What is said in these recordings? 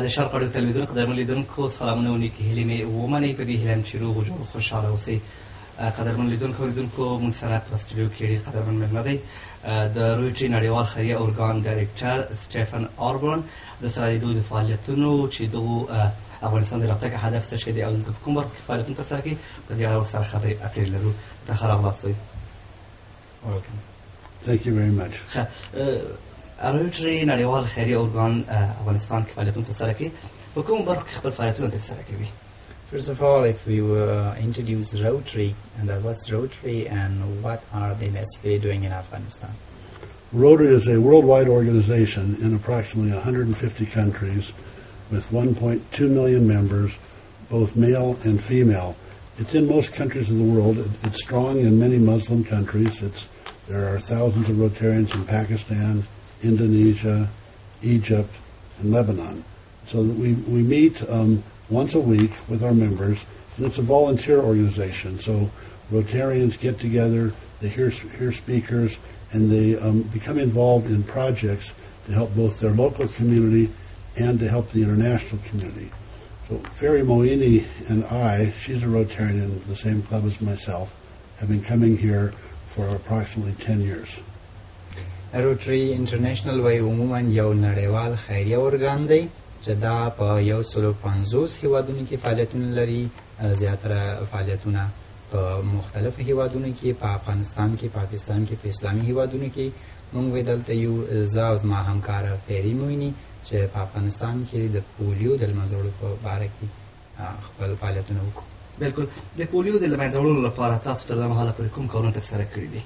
د شرق اړیو تلویزیون قدرمن لیدونکو سلامونه او نیکې هیلې مې ومنئ په دې هیله یم چې روغ و جوړ خوشحاله اوسئ. قدرمن لیدونکو اوریدونکو موږ سره په سټوډیو کې ډېر قدرمن مېلمه دی د رویټري نړیوال خیریه ارګان ډایرکټر سټیفن آربورن. د سره د دوی د فعالیتونو چې دغو افغانستان د راتګ هدف څه شی دی او دلته په کوم برخو کې فعالیتونه ترسره کوي په دې اړه ورسره خبرې اترې لرو. ته ښه راغلاست. Thank you very much. رویټري نړیوال خیریه ارګان افغانستان کې فعالیتونه ترسره کوي. په کوم برخو کې خپل فعالیتونه ترسره کوي؟ First of all, if we introduce Rotary, and what's Rotary and what are they basically doing in Afghanistan? Rotary is a worldwide organization in approximately 150 countries with 1.2 million members, both male and female. It's in most countries of the world. It's strong in many Muslim countries. There are thousands of Rotarians in Pakistan, Indonesia, Egypt, and Lebanon. So we meet once a week with our members, and it's a volunteer organization. So Rotarians get together, they hear speakers, and they become involved in projects to help both their local community and to help the international community. So Ferry Moini and I, she's a Rotarian in the same club as myself, have been coming here for approximately 10 years. Rotary International way عموما یو نړیوال خیریه ارګان دی چې دا په 150 هیوادونو کې فعالیتونه لري. زیاتره فعالیتونه په مختلفو هیوادونو کې په افغانستان کې، پاکستان کې، په اسلامي هیوادونو کې. موږ دلته یو زه او زما همکاره فیری مویني چې په افغانستان کې د پولیو د له منځه وړلو په باره کې خپل فعالیتونه وکړو. بالکل. د پولیو د له منځه وړلو لپاره تاسو تر دې مهاله پورې کوم کارونه ترسره کړي دي؟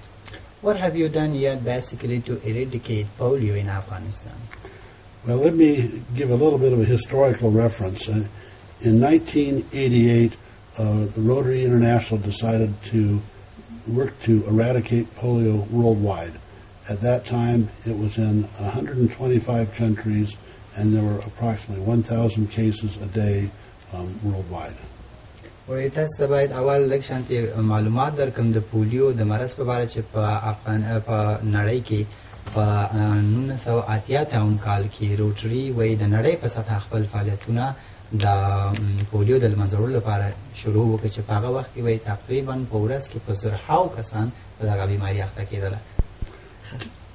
What have you done yet basically to eradicate polio in Afghanistan? Well, let me give a little bit of a historical reference. In 1988, the Rotary International decided to work to eradicate polio worldwide. At that time, it was in 125 countries, and there were approximately 1,000 cases a day worldwide. وای تاسو ته باید اول لږ شانتي معلومات درکم د پولیو د مرض په اړه چې په نړۍ کې په 1988 کال کې روټري وای د نړۍ په سطح خپل فعالیتونه د پولیو د له منځه وړلو لپاره شروع وکړي چې په هغه وخت کې وای تقریبا په ورځ کې په زرهاو کسان په دغه بیماري اخته کېدل.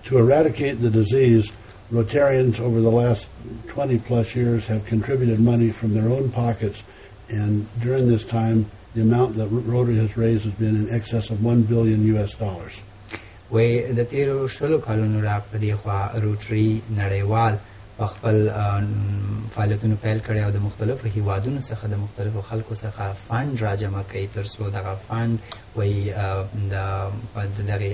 To eradicate the disease, Rotarians over the last 20 plus years have contributed money from their own pockets, and during this time the amount that Rotary has raised has been in excess of $1 billion. وای د تیرو شلو کلونو راپدې خوا روټري نړیوال په خپل فعالیتونو پیل کړی او د مختلفو هیوادونو څخه د مختلفو خلکو څخه فند را جمع کوي تر څو دغه فند وای د دغه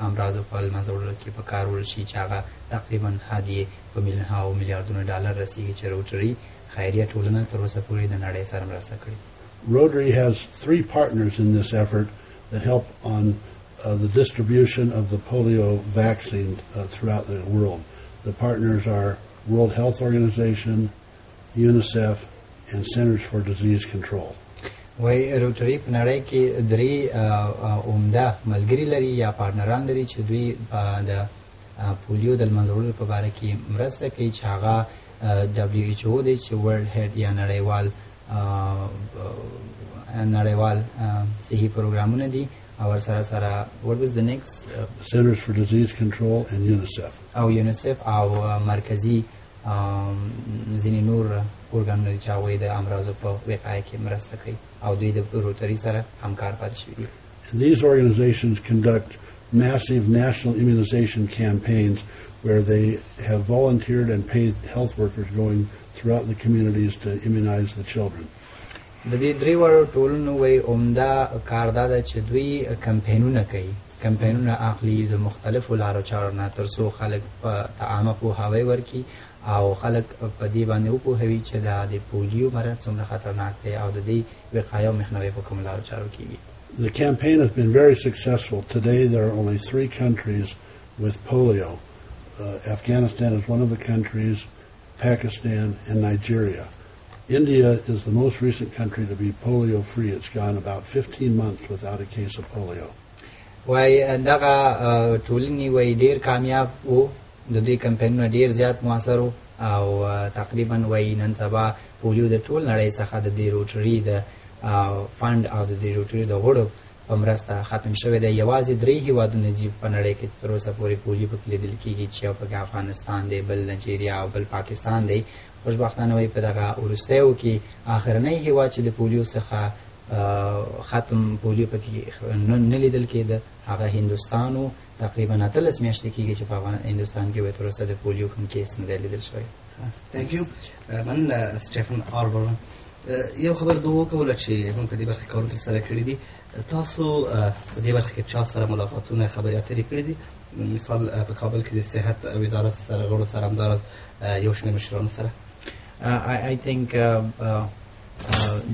امراضو په له منځه وړلو کې په کار وړل شي چې هغه تقریبا هدیې په میلیونونو ډالر رسیږي چې روټري خیریه ټولنه تر اوسه پورې د نړۍ سره مرسته کړې. Rotary has 3 partners in this effort that help on the distribution of the polio vaccine throughout the world. The partners are World Health Organization, UNICEF, and Centers for Disease Control. وای روټري په نړۍ کې 3 عمده ملګري لري یا پارتنران لري چې دوی د پولیو د له منځه وړلو په باره کې مرسته کوي چې هغه WHO دی چې ورلد هیډ یا نړیوال صحي پروګرامونه دي او سره what was the next Centers for Disease Control and UNICEF او UNICEF او مرکزی ځینې نور ارګانونه چې هغوی د امراضو په وقایه کې مرسته کوي او دوی د روټري سره همکار پاتې شوي دي. These organizations conduct massive national immunization campaigns where they have volunteered and paid health workers going throughout the communities to immunize the children. د دې درې وړو ټولنو وای عمده کار دا ده چې دوی کمپینونه اخلي د مختلفو لارو چارو نه تر څو خلک په عامه پوهاوی ورکړي او خلک په دې باندې وپوهوي چې د پولیو مرض څومره خطرناک دی او د دې وقایه او مخنیوي په کوم لارو چارو کېږي. The campaign has been very successful. Today there are only 3 countries with polio. Afghanistan is one of the countries, Pakistan, and Nigeria. India is the most recent country to be polio free. It's gone about 15 months without a case of polio. وای دغه ټولنی وای ډیر کامیاب وو د دې کمپاینونو ډیر زیات موثر وو او تقریبا وای نن سبا پولیو د ټول نړۍ څخه د دې روټري د فند او د دې روټري د غړو په مرسته ختم شوی دی. یوازې 3 هیوادونه دي په نړۍ کې تر اوسه پورې پولیو پکې لیدل کېږي چې یو پکې افغانستان دی، بل نایجیریا او بل پاکستان دی. خوشبختانه وایي په دغه وروستیو کې آخرنی هیواد چې د پولیو څخه ختم پولیو پکې نه لیدل کېده هغه هندوستان و. تقریبا 18 میاشتې کېږي چې په هندوستان کې وایي تر اوسه د پولیو کوم کیس نه دی لیدل شوی. ثانک یو. من سټیفن آربر یو خبر دوه کوله چې موږ په دې برخه کارونه سره کړی دي. تاسو په دې برخه کې چا سره ملاقاتونه خبرې اترې کړې دي؟ مثال په کابل کې د صحت وزارت سره غړو سره همدارس یو شمېر مشرانو سره. I think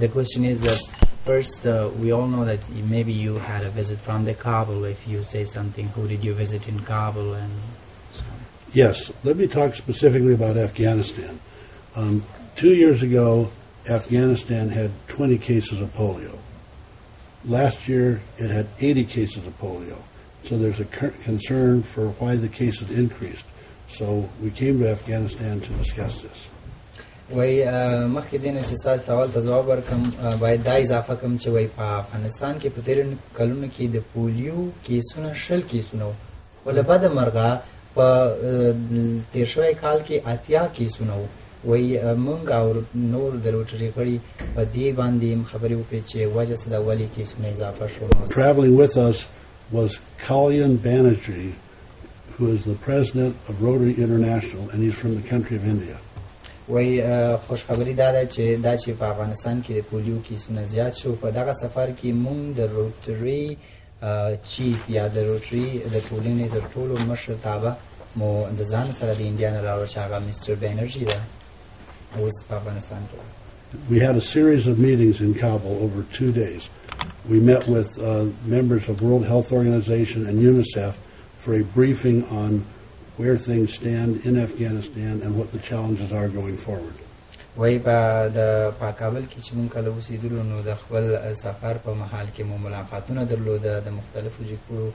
the question is that first we all know that maybe you had a visit from the Kabul. If you say something, who did you visit in Kabul and so on? Yes, let me talk specifically about Afghanistan. 2 years ago, Afghanistan had 20 cases of polio. Last year, it had 80 cases of polio. So there's a concern for why the cases increased. So we came to Afghanistan to discuss this. وای مخکې دینه چې تاسو سوال ته جواب ورکم باید دا اضافه کوم چې وای په افغانستان کې په تیر کلونو کې د پولیو کیسونه 10 کیسونه ول په د مرغه په تیر شوی کال کې 80 کیسونه وای مونږ او نور د روټري غړي په دې باندې خبرې وکړي چې وجه څه د ولې کیسونه اضافه شو. Traveling with us was Kalyan Banerjee, who is the president of Rotary International, and he's from the country of India. وای خوشخبری دا چې په افغانستان کې د پولیو کیسونه زیات شو. په دغه سفر کې مونږ د روټري چیف یا د روټري د ټولنې د ټولو مشر تابع مو د ځان سره د انډیا نه راوړ چې هغه مستر بینرجي ده اوس په افغانستان کې. We had a series of meetings in Kabul over 2 days. We met with members of World Health Organization and UNICEF for a briefing on where things stand in Afghanistan and what the challenges are going forward. وای په کابل کې چې مونږ کله اوسېدلو نو د خپل سفر په مهال کې مو ملاقاتونه درلوده د مختلفو جګړو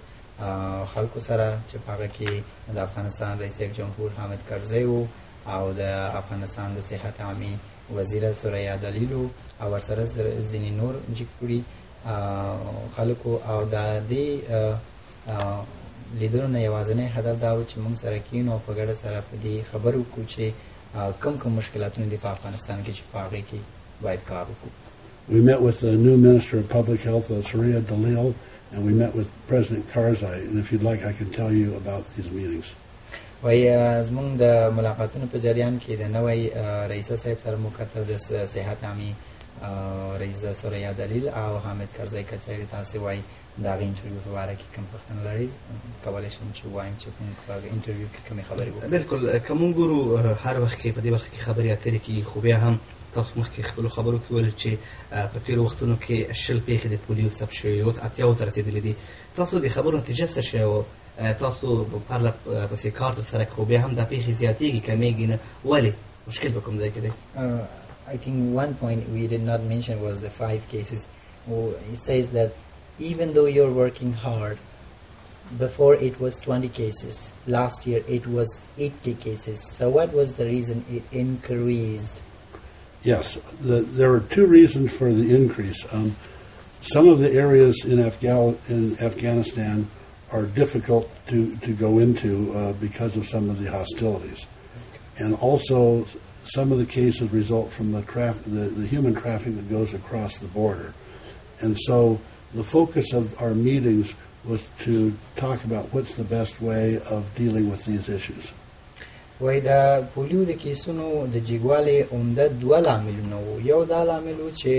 خلکو سره چې په هغه کې د افغانستان رئیس جمهور حامد کرزی و او د افغانستان د صحت عامه وزیر سوریا دلیلو او ورسره ځینې نور جګړې خلکو او د دې لیدلو نه یوازینی هدف دا و چې موږ سره کینو او په ګډه سره په دې خبرو وکړو چې کوم مشکلاتونه دي په افغانستان کې چې په هغې کې باید کار وکړو. We met with the new Minister of Public Health, Surya Dalil, and we met with President Karzai, and if you'd like I can tell you about these meetings. وای زمونږ د ملاقاتونو په جریان کې د نوی رئیس صاحب سره مو کتل د صحت عامه رئیس سوریا دلیل او حامد کرزی کچېرې تاسو وای دا انټرویو په اړه کې کوم پوښتنه لرئ کولای شم چې وایم چې په انټرویو کې کومې خبرې وکړو. بالکل کوم ګورو هر وخت کې په دې وخت کې خبرې اترې کې خو بیا هم تاسو مخکې خپل خبرو کې ویل چې په تیر وختونو کې 10 پیښې د پولیو ثبت شوې اوس 80 ته رسیدلې دي. تاسو د خبرو نتیجه څه شوه؟ تاسو په پرله پسې کار ترسره خو بیا هم دا پیښې زیاتېږي کمیږي نه ولې مشکل په کوم ځای کې دی؟ I think one point we did not mention was the 5 cases. It says that even though you're working hard, before it was 20 cases. Last year it was 80 cases. So what was the reason it increased? Yes, there are 2 reasons for the increase. Some of the areas in Afghanistan are difficult to go into because of some of the hostilities. And also some of the cases result from the human trafficking that goes across the border. And so the focus of our meetings was to talk about what's the best way of dealing with these issues. وای دا پولیو د کیسونو د جګوالې عمده 2 لاملونه وو. یو دا لامل و چې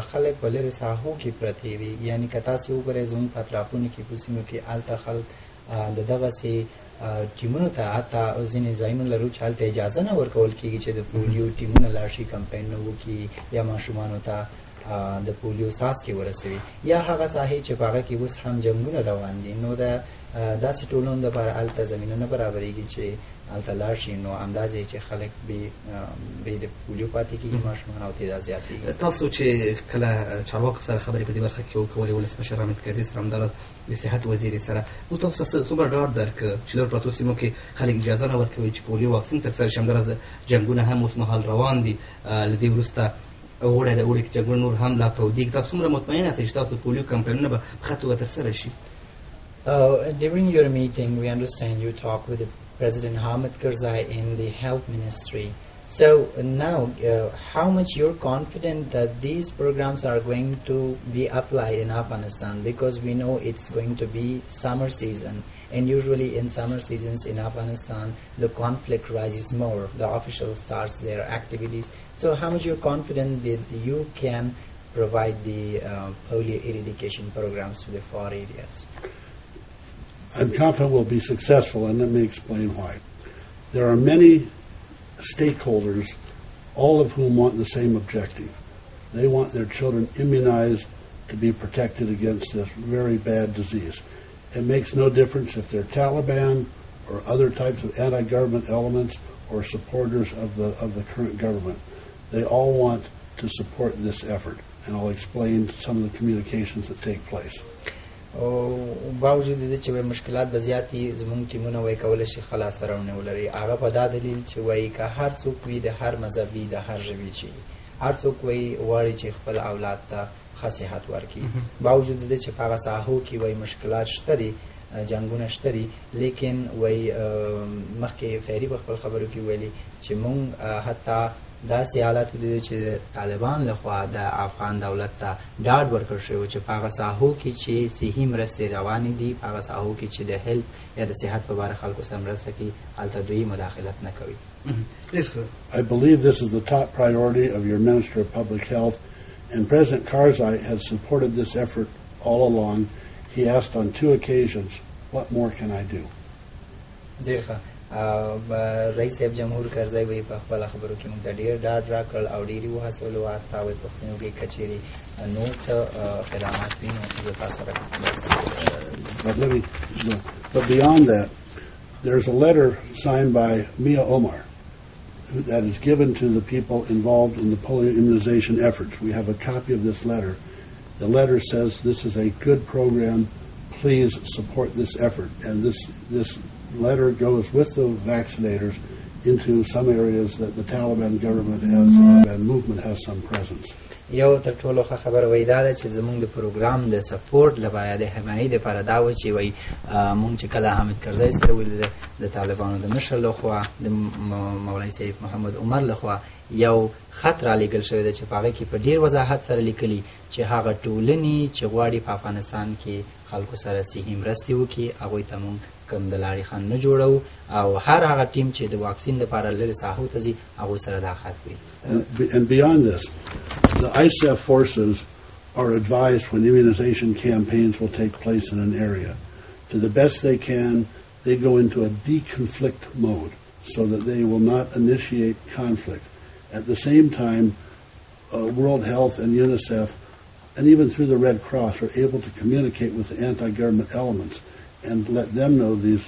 خلک په لرې ساحو کې پرته وي، یعنی که تاسو وګورئ زموږ په اطرافونو کې په سیمو کې هلته خلک د دغسې ټیمونو ته حتی ځینې ځایونه لرو چې هلته اجازه نه ورکول کېږي چې د پولیو ټیمونه لاړ شي کمپاین نه وکړي یا ماشومانو ته د پولیو څاڅکي ورسوي یا هغه ساحې چې په هغه کې اوس هم جنګونه روان دي نو د داسې ټولنو دپاره هلته زمینه نه برابرېږي چې هلته لاړ شي نو همدا ځای چې خلک بې د پولیو پاتې کېږي ماشومان او تعداد زیاتېږي. تاسو چې کله چارواکو سره خبرې په دې برخه کې وکولې ولسمشر حامد کرزي سره همداراز د صحت وزیر سره نو تاسو څومره ډاډ درکړه چې لږ پرتو سیمو کې خلک اجازه نه ورکوي چې پولیو واکسین ترسره شي همداراز جنګونه هم اوس مهال روان دي له دې وروسته اوړی د اوړي کې جنګونه نور هم لا تودېږي تاسو څومره مطمئن یاست چې تاسو پولیو کمپاینونه به په ښه توګه ترسره شي؟ During your meeting, we understand you talked with President Hamid Karzai in the health ministry. So now, how much you're confident that these programs are going to be applied in Afghanistan? Because we know it's going to be summer season, and usually in summer seasons in Afghanistan, the conflict rises more. The officials starts their activities. So how much you're confident that you can provide the polio eradication programs to the far areas? I'm confident we'll be successful, and let me explain why. There are many stakeholders, all of whom want the same objective. They want their children immunized to be protected against this very bad disease. It makes no difference if they're Taliban or other types of anti-government elements or supporters of the current government. They all want to support this effort, and I'll explain some of the communications that take place. باوجود د چې مشکلات به زیاتې زموږ ټیمونه وایي کولی شي خلاص تړاو ولري هغه په دا دلیل چې وایي که هر څوک وي د هر مذهب وي د هر ژبې چې هر څوک وایي غواړي چې خپل اولاد ته ښه صحت ورکړي باوجود د چې په هغه ساحو کې وایي مشکلات شته دي جنګونه شته دي لیکن وایي مخکې فیري په خپل خبرو کې ویلي چې موږ حتی داسې حالات ولیدل چې طالبان لخوا د افغان دولت ته ډاډ ورکړل شوی چې په هغه ساحو کې چې صحي مرستې روانې دي په هغه ساحو کې چې د هیلت یا د صحت په باره خلکو سره مرسته کوي هلته دوی مداخلت نه کوي. I believe this is the top priority of your Minister of Public Health, and President Karzai has supported this effort all along. He asked on 2 occasions, what more can I do? رئیس صاحب جمهور کرزی وی په خپل خبرو کې موږ ته ډېر ډاډ راکړل او ډېرې وهڅولو حتی وایي پښتنو کې کچېرې نور څه خدمات وي نو زه تاسو سره But beyond that, there's a letter signed by Mia Omar that is given to the people involved in the polio immunization efforts. We have a copy of this letter. The letter says this is a good program. Please support this effort. And this letter goes with the vaccinators into some areas that the Taliban government has and movement has some presence. یو تر ټولو ښه خبره وایي دا ده چې زموږ د پروګرام د سپورټ لپاره د حمایې دپاره دا و چې وایي موږ چې کله حامد کرزی سره ولیده د طالبانو د مشر لخوا د مولوي صاحب محمد عمر لخوا یو خط رالیږل شوی دی چې په هغه کې په ډېر وضاحت سره لیکلي چې هغه ټولنې چې غواړي په افغانستان کې خلکو سره صحي مرستې وکړي هغوی ته موږ کوم د لارې خنډ نه جوړو او هر هغه ټیم چې د واکسین لپاره لرې ساحو ته ځي هغوی سره دا خط وي. And beyond this, the ISAF forces are advised when immunization campaigns will take place in an area. To the best they can, they go into a deconflict mode so that they will not initiate conflict. At the same time, World Health and UNICEF, and even through the Red Cross, are able to communicate with the anti-government elements and let them know these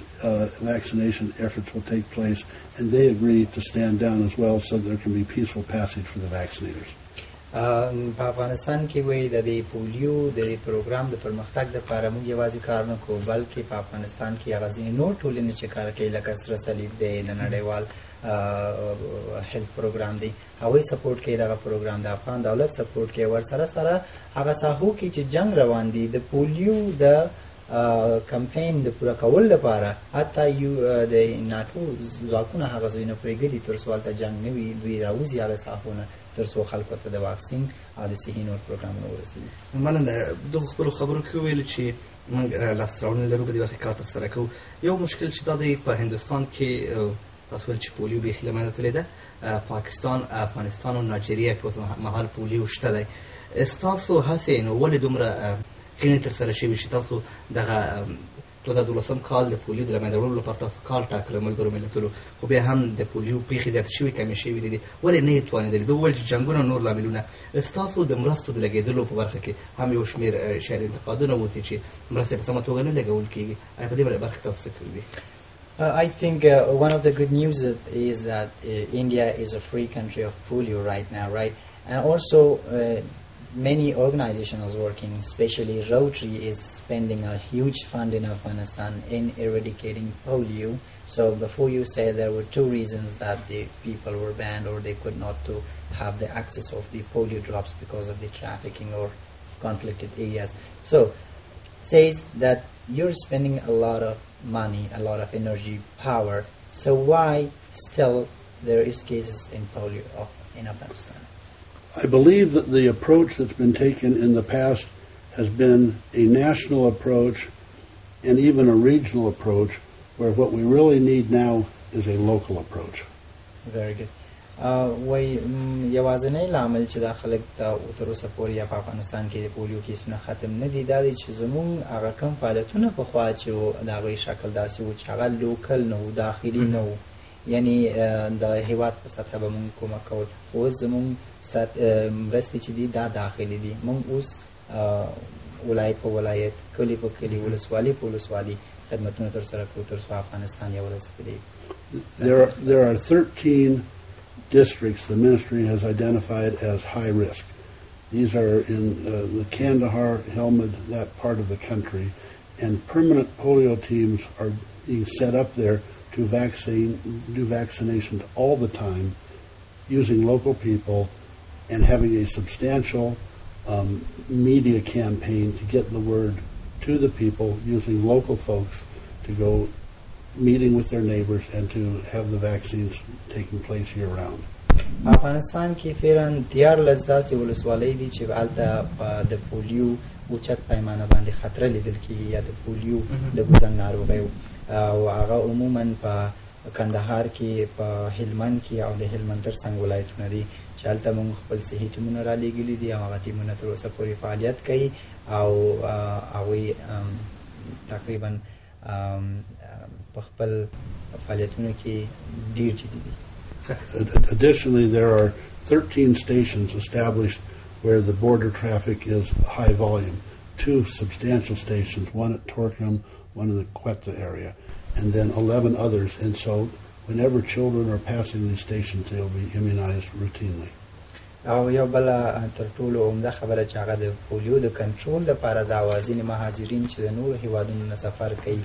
vaccination efforts will take place, and they agree to stand down as well so there can be peaceful passage for the vaccinators. په افغانستان کې وایي د دې پولیو د پروګرام د پرمختګ دپاره موږ یوازې کار نه کوو بلکې په افغانستان کې هغه ځینې نور ټولنې چې کار کوي لکه سره صلیب دی د نړیوال هیلث پروګرام دی هغوی سپورټ کوي دغه پروګرام د افغان دولت سپورټ کوي ورسره سره هغه ساحو کې چې جنګ روان دي د پولیو د کمپین د پوره کول لپاره حتی د ناټو ځواکونه هغه ځایونه پرېږدي تر څو هلته جنګ نه وي دوی راوځي هغه ساحونه تر څو خلکو ته د واکسین او د صحي نور پروګرامونه ورسوي. مننه دغو خپلو خبرو کې وویل چې موږ لاسته راوړنې لرو په دې برخه کې کار ترسره کوو. یو مشکل چې دا دی په هندوستان کې تاسو ویل چې پولیو بیخي له منځه تللی ده پاکستان افغانستان او نایجیریا کې اوس مهال پولیو شته دی ستاسو هڅې نو ولې دومره کړنې ترسره شوي چې تاسو دغه 2012 کال د پولیو د لمنځه وړلو لپاره تاسو کال ټاکلی ملګرو ملتونو خو بیا هم د پولیو پیښې زیاتې شوې کمې شوې دي ولې نه یې توانېدلې دوی وویل چې جنګونه نور لاملونه ستاسو د مرستو د لګېدلو په برخه کې هم یو شمېر شاید انتقادونه وځي چې مرستې په سمه توګه نه لګول کېږي ایا په دې برخه کې تاسو څه کړي دي؟ I think one of the good news is that India is a free country of polio right now, right? And also many organizations working, especially Rotary, is spending a huge fund in Afghanistan in eradicating polio. So before you say there were two reasons that the people were banned or they could not to have the access of the polio drops because of the trafficking or conflicted areas. So says that you're spending a lot of money, a lot of energy, power. So why still there is cases in polio in Afghanistan? I believe that the approach that's been taken in the past has been a national approach and even a regional approach, where what we really need now is a local approach. Very good. وای یوازنی لامل چې د خلک ته تر اوسه پورې په افغانستان کې د پولیو کیسونه ختم نه دي دا دی چې زموږ هغه کم فعالیتونه په خوا چې د هغوی شکل داسې و چې هغه لوکل نه و داخلي نه و یعنی د هیواد په سطحه به مونږ کومک کول اوس زموږ مرستې چې دي دا داخلي دي مونږ اوس ولایت په ولایت کلی په کلی ولسوالي په ولسوالي خدمتونه تر سره کوو تر څو افغانستان یو ورسېدلی. There are 13 districts the ministry has identified as high risk. These are in the Kandahar, Helmand, that part of the country, and permanent polio teams are being set up there to do vaccinations all the time, using local people and having a substantial media campaign to get the word to the people, using local folks to go meeting with their neighbors and to have the vaccines taking place year round. افغانستان کې فعلا 14 داسې ولسوالۍ دي چې هلته د پولیو اوچت پیمانه باندې خطر لیدل کېږي یا د پولیو د ګوزنګ ناروغۍ او هغه عموما په کندهار کې په هلمند کې او د هلمند ترڅنګ ولایتونه دي چې هلته موږ خپل صحي ټیمونه رالیږلي دي او هغه ټیمونه تر اوسه پورې فعالیت کوي او هغوی تقریبا په خپل فعالیتونو کې ډېر جدي دي. Additionally, there are 13 stations established where the border traffic is high volume. 2 substantial stations, one at Torkham, one in the Quetta area, and then 11 others. And so whenever children are passing these stations, they'll be immunized routinely. او یو بل تر ټولو عمده خبره چې هغه د پولیو د کنټرول لپاره د اوازین مهاجرین چې د نورو هیوادونو نه سفر کوي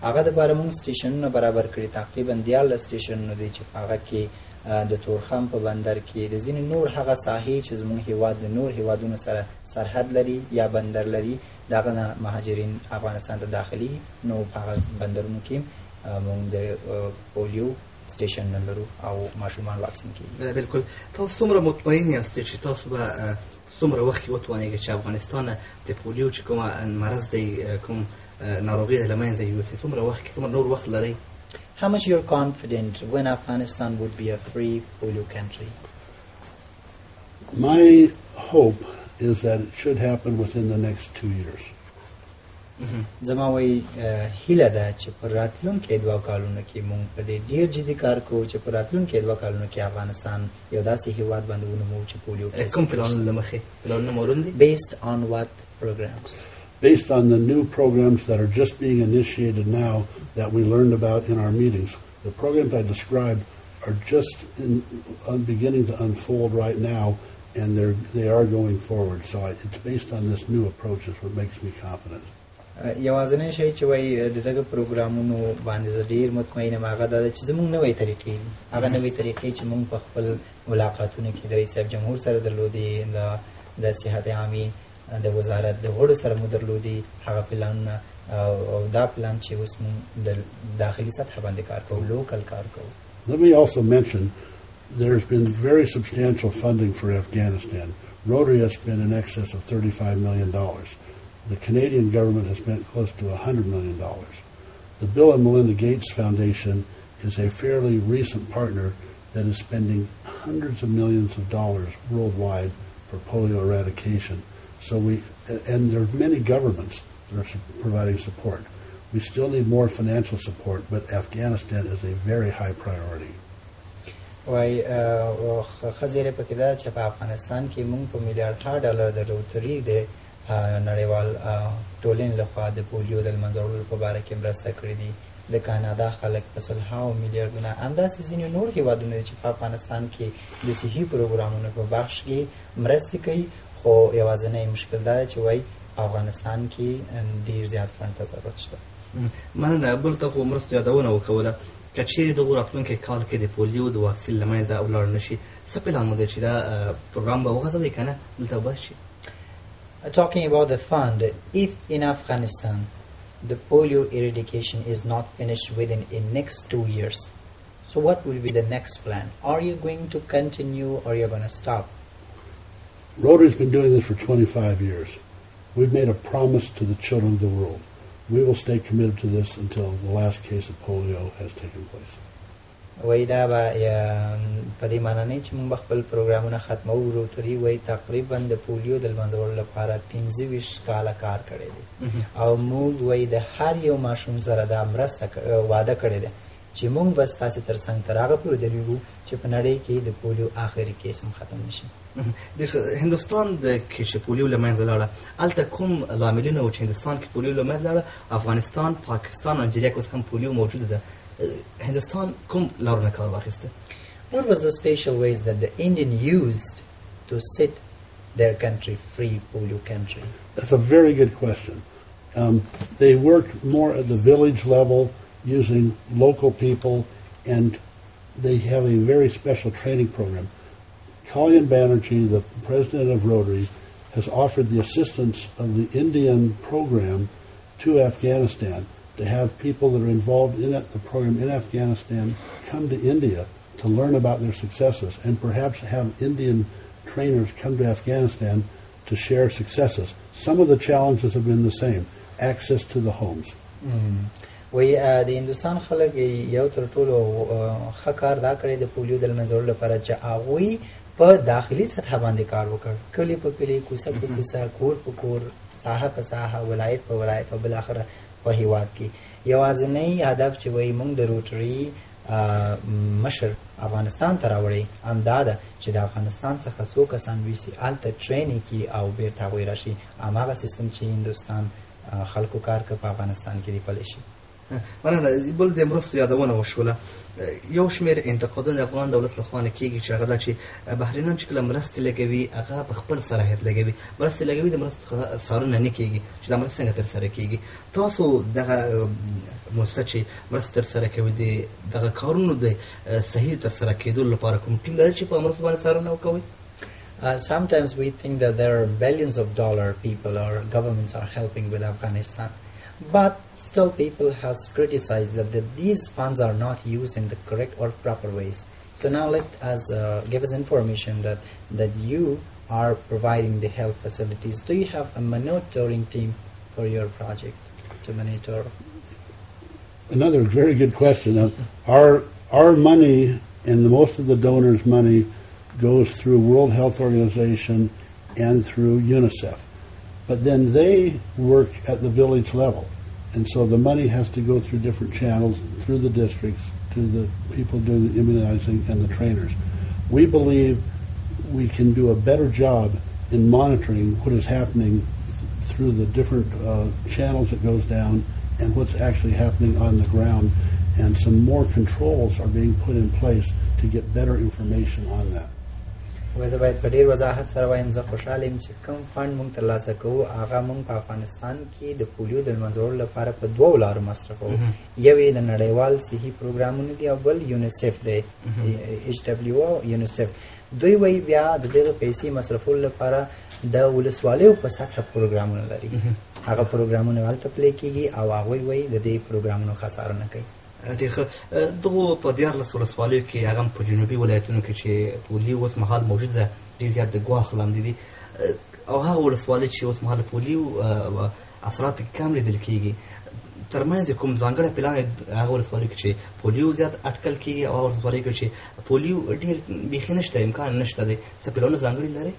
هغه د لپاره موږ سټیشنونه برابر کړي تقریبا 14 سټیشنونه دي چې هغه کې د تورخم په بندر کې د ځینې نور هغه ساحې چې زموږ هیواد د نور هیوادونو سره سرحد لري یا بندر لري دغه نه مهاجرین افغانستان ته داخلي نو په هغه بندرونو کې موږ د پولیو سټیشن نه لرو او ماشومان واکسین کیږي. بالکل تاسو څومره مطمئن یاست چې تاسو به څومره وخت کې وتوانیږئ چې افغانستان د پولیو چې کومه مرض دی کوم ناروغي د له منځه یوسي څومره وخت کې څومره نور وخت لرئ؟ How much you're confident when Afghanistan would be a free polio country? My hope is that it should happen within the next 2 years. زما وی هیله ده چې په راتلونکي 2 کالونو کې موږ په دې ډیر جدي کار کوو چې په راتلونکي 2 کالونو کې افغانستان یو داسې هیواد باندې ونمو چې پولیو کوم پلانونه مخې پلانونه مورون دي؟ Based on what programs? Based on the new programs that are just being initiated now that we learned about in our meetings. The programs I described are just beginning to unfold right now, and they are going forward. So it's based on this new approach is what makes me confident. یوازنی شی چې وای د دغه پروګرامونو باندې زه ډیر مطمئن یم هغه دا چې زموږ نوې طریقې هغه نوې طریقې چې موږ په خپل ملاقاتونو کې د رئیس جمهور سره درلودې د صحت عامه د وزارت د غړو سره مو درلودي هغه پلانونه او دا پلان چې اوس موږ د داخلي سطح باندې کار کوو لوکل کار کوو. Let me also mention there's been very substantial funding for Afghanistan. Rotary has spent in excess of $35 million. The Canadian government has spent close to $100 million. The Bill and Melinda Gates Foundation is a fairly recent partner that is spending hundreds of millions of dollars worldwide for polio eradication. So and there are many governments that are providing support. We still need more financial support, but Afghanistan is a very high priority. وای خزیره پکې دا چې په افغانستان کې موږ په $1,000,000,000 د روتري د نړیوال ټولنې لخوا د پولیو د منځ وړلو په باره کې مرسته کړې دي. د کاناډا خلک په سلهاوو میلیارډونه همداسې ځینې نور هېوادونه دي چې په افغانستان کې د صحي پروګرامونو په بخش کې مرستې کوي، خو یوازینی مشکل دا دی چې وایي په افغانستان کې ډېر زیات فنډ ته ضرورت شته. مننه. بل ته خو مرستو یادونه وکوله که چیرې دغه راتلونکي کال کې د پولیو د واکسین له منځه ولاړ نه شي، څه پلان مو دی چې دا پروګرام به وغځوئ که نه دلته بس شي؟ Talking about the fund, if in Afghanistan the polio eradication is not finished within the next 2 years, so what will be the next plan? Are you going to continue or you're going to stop? Rotary's been doing this for 25 years. We've made a promise to the children of the world. We will stay committed to this until the last case of polio has taken place. وای دا به په دې معنی نه چې موږ خپل پروګرامونه ختمو. روتري وای تقریبا د پولیو د منځ وړلو لپاره 25 کاله کار کړی دی او موږ وای د هر یو ماشوم سره دا مرسته وعده کړې ده چې موږ بس تاسو تر څنګ تر هغه پورې دلیږو چې په نړۍ کې د پولیو آخري کیس هم ختم نشي. د هندوستان د کې چې پولیو له منځه لاړه، هلته کوم لاملونه و چې هندوستان کې پولیو له منځه لاړه؟ افغانستان، پاکستان، نایجیریا کې اوس هم پولیو موجوده ده. هندوستان کوم لارونه کار واخیسته؟ What was the special ways that the Indian used to set their country free, polio country? That's a very good question. They worked more at the village level using local people, and they have a very special training program. Kalyan Banerjee, the president of Rotary, has offered the assistance of the Indian program to Afghanistan to have people that are involved in the program in Afghanistan come to India to learn about their successes, and perhaps have Indian trainers come to Afghanistan to share successes. Some of the challenges have been the same: access to the homes. وای د هندوستان خلک یو تر ټولو ښه کار دا کړی د پولیو د منځ وړلو لپاره چې هغوی په داخلي سطح باندې کار وکړ، کلی په کلی، کوڅه په کوڅه، کور په کور، ساحه په ساحه، ولایت په ولایت او بالاخره په هیواد کې. یوازینی هدف چې وایي موږ د روټري مشر افغانستان ته راوړی همدا ده چې د افغانستان څخه څو کسان ویسي هلته ټرینینګ کړي او بیرته هغوی راشي. هماغه سیستم چې هندوستان خلکو کار کوي په افغانستان کې دی پلی شي. مننه. بل د مرستو یادونه وشوله. یو شمېر انتقادونه د افغان دولت لخوا نه کېږي چې هغه دا چې بهرنیان چې کله مرستې لګوي هغه په خپل صلاحیت لګوي، مرستې لګوي د مرستو څارنه نه کېږي چې دا مرستې څنګه ترسره کېږي. تاسو دغه مؤسسه چې مرستې ترسره کوي د دغه کارونو د صحیح ترسره کېدو لپاره کوم ټیم لري چې په مرستو باندې څارنه وکوي؟ Sometimes we think that there are billions of dollars people or governments are helping with Afghanistan. But still people has criticized that these funds are not used in the correct or proper ways. So now let us give us information that you are providing the health facilities. Do you have a monitoring team for your project to monitor? Another very good question. Our money and most of the donors' money goes through World Health Organization and through UNICEF. But then they work at the village level. And so the money has to go through different channels, through the districts, to the people doing the immunizing and the trainers. We believe we can do a better job in monitoring what is happening through the different channels it goes down and what's actually happening on the ground. And some more controls are being put in place to get better information on that. زه باید په ډېر وضاحت سره وایم زه خوشحاله یم چې کوم فنډ موږ ترلاسه کوو هغه موږ په افغانستان کې د پولیو د منځ وړلو لپاره په 2 لارو مصرفوو. یو یې د نړیوال صحي پروګرامونه دي او بل یونیسف دی، HW او یونیسف. دوی وایي بیا د دغه پیسې مصرفولو لپاره د ولسوالیو په سطحه پروګرامونه لري. هغه پروګرامونه هلته پلی کېږي او هغوی وایي د دې پروګرامونو خساره نه کوي. ډېر ښه. دغو په 14 ولسوالیو کې هغه هم په جنوبي ولایتونو کې چې پولیو اوس مهال موجود ده ډېر زیات د ګواښ لاندې دي، او هغه ولسوالۍ چې اوس مهال پولیو اثرات کم لیدل کېږي، ترمنځ کوم ځانګړی پلان هغه ولسوالۍ کې چې پولیو زیات اټکل کېږي او هغه ولسوالۍ کې چې پولیو ډېر بیخي نشته، امکان نشته دی، څه پلانونه ځانګړي لري؟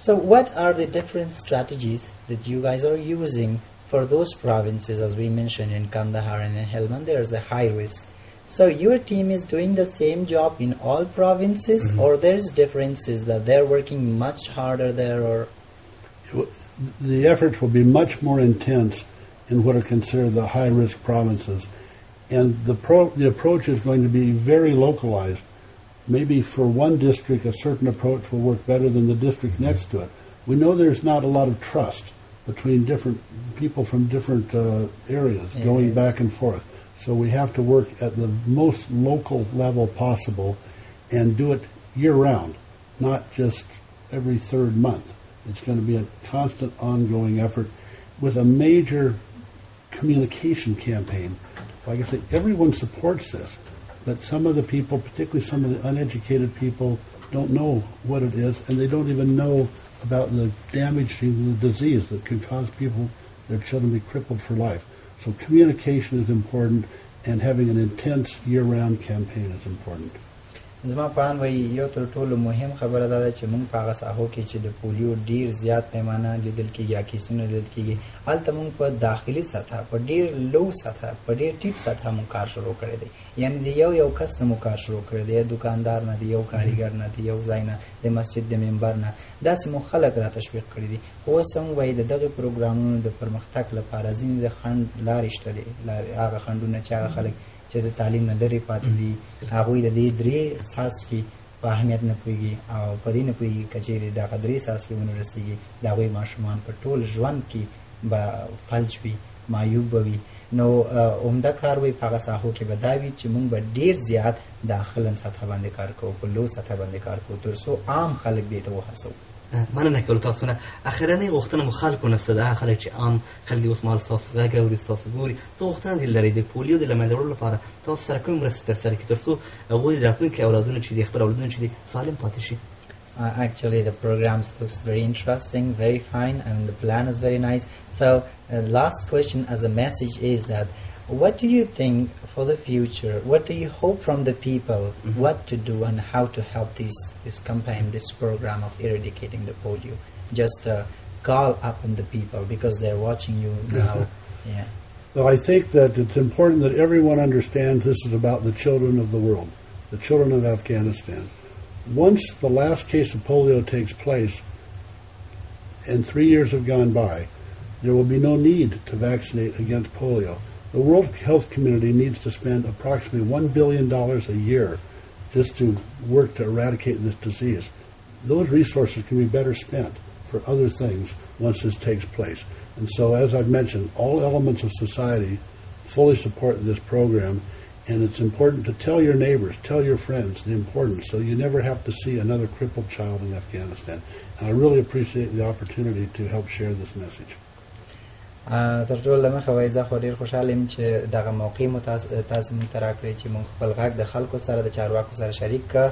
So what are the different strategies that you guys are using for those provinces, as we mentioned in Kandahar and in Helmand, there is a high risk. So your team is doing the same job in all provinces, or there's differences that they're working much harder there, or? The efforts will be much more intense in what are considered the high-risk provinces. And the approach is going to be very localized. Maybe for one district, a certain approach will work better than the district next to it. We know there's not a lot of trust between different people from different areas going back and forth. So we have to work at the most local level possible and do it year-round, not just every third month. It's going to be a constant, ongoing effort with a major communication campaign. Like I say, everyone supports this, but some of the people, particularly some of the uneducated people, don't know what it is, and they don't even know about the damaging disease that can cause people, their children, to be crippled for life. So communication is important, and having an intense year-round campaign is important. زما پان وی یو تر ټولو مهم خبره ده چې موږ په هغه ساحو کې چې د پولیو ډیر زیات پیمانه لیدل کېږي یا کیسونه لیدل کېږي هلته موږ په داخلي سطح په ډیر لو سطح په ډیر ټیټ سطح موږ کار شروع کړی دی یعنی د یو کس نه موږ کار شروع کړی دی دکاندار نه دی یو کاریګر نه دی یو ځای نه د مسجد د منبر نه داسې موږ خلک را تشویق کړي دي اوس هم وایي د دغه پروګرامونو د پرمختګ لپاره ځینې د خنډ لارې شته دي هغه خنډونه چې هغه خلک چې د تعلیم نه لرې پاتې دي هغوی د دې درې ساس کې په اهمیت نه پوهېږي او په دې نه پوهېږي که چېرې دغه درې ساس کې ونه رسېږي د هغوی ماشومان په ټول ژوند کې به فلج وي معیوب به وي نو عمده کار وایي په هغه ساحو کې به دا وي چې موږ به ډېر زیات داخلا سطح باندې کار کوو په لو سطح باندې کار کوو تر څو عام خلک دې ته وهڅوو مننه کوم تاسو نه اخرنۍ غوښتنه مو خلکو نه څه ده خلک چې عام خلک اوس مال ستاسو غږ اوري ستاسو ګوري څه غوښتنه لري د پولیو د له منځه وړلو لپاره تاسو سره کوم مرستې ترسره کړئ تر څو هغوی راتلونکي اولادونه چې دي خپل اولادونه چې دي سالم پاتې شي Actually, the program looks very interesting, very fine, and the plan is very nice. So, last question as a message is that what do you think for the future? What do you hope from the people? What to do and how to help this campaign, this program of eradicating the polio? Just call up on the people because they're watching you now. Yeah. Well, I think that it's important that everyone understands this is about the children of the world, the children of Afghanistan. Once the last case of polio takes place and 3 years have gone by, there will be no need to vaccinate against polio. The World Health Community needs to spend approximately $1 billion a year just to work to eradicate this disease. Those resources can be better spent for other things once this takes place. And so, as I've mentioned, all elements of society fully support this program, and it's important to tell your neighbors, tell your friends the importance, so you never have to see another crippled child in Afghanistan. And I really appreciate the opportunity to help share this message. تر ټولو له مخه وایي زه خو ډېر خوشحاله یم چې دغه موقع مو تاسو موږ ته راکړئ چې موږ خپل غږ د خلکو سره د چارواکو سره شریک کړه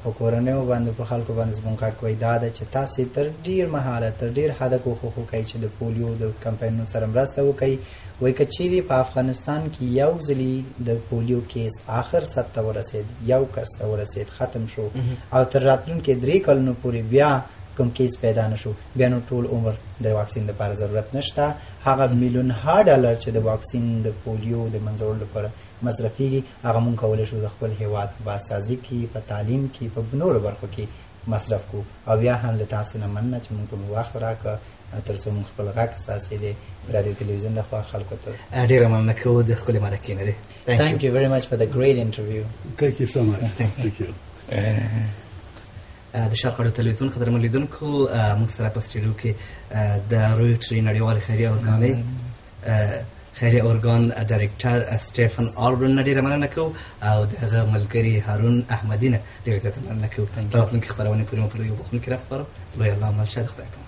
په کورنیو باندې په خلکو باندې زموږ غږ وایي دا ده چې تاسې تر ډېر مهاله تر ډېر حده کوښښ وکړئ چې د پولیو د کمپاینونو سره مرسته وکړئ وایي که چیرې په افغانستان کې یو ځلي د پولیو کیس آخر سطح ته ورسېد یو کس ته ورسېد ختم شو او تر راتلونکي 3 کلونو پورې بیا کوم کیس پیدا نشو بیا نو ټول عمر د واکسین لپاره ضرورت نشته هغه میلیونها ډالر چې د واکسین د پولیو د منځورولو لپاره مصرفېږي هغه مونږ کولی شو د خپل هیواد په باسازي کې په تعلیم کې په نورو برخو کې مصرف کړو او بیا هم له تاسې نه مننه چې مونږ ته مو وخت راکړه تر څو مونږ خپل غږ ستاسې د رادیو تلویزیون لخوا خلکو ته ډېره مننه کوو د ښکلې مرکې نه دی Thank you very much for the great interview. Thank you so much. Thank you. د شرق اړو تلویزیون قدرمن لیدونکو موږ سره په سټوډیو کې د رویټري نړیوال خیریه ارګان ډایرکټر سټیفن آلبرن نه ډېره مننه کوو او د هغه ملګري هارون احمدي نه ډېره زیاته مننه کوو راتلونکي خپرونې پورې مو پر یو بخښونکي راپاره لوی الله مل شه د خدای په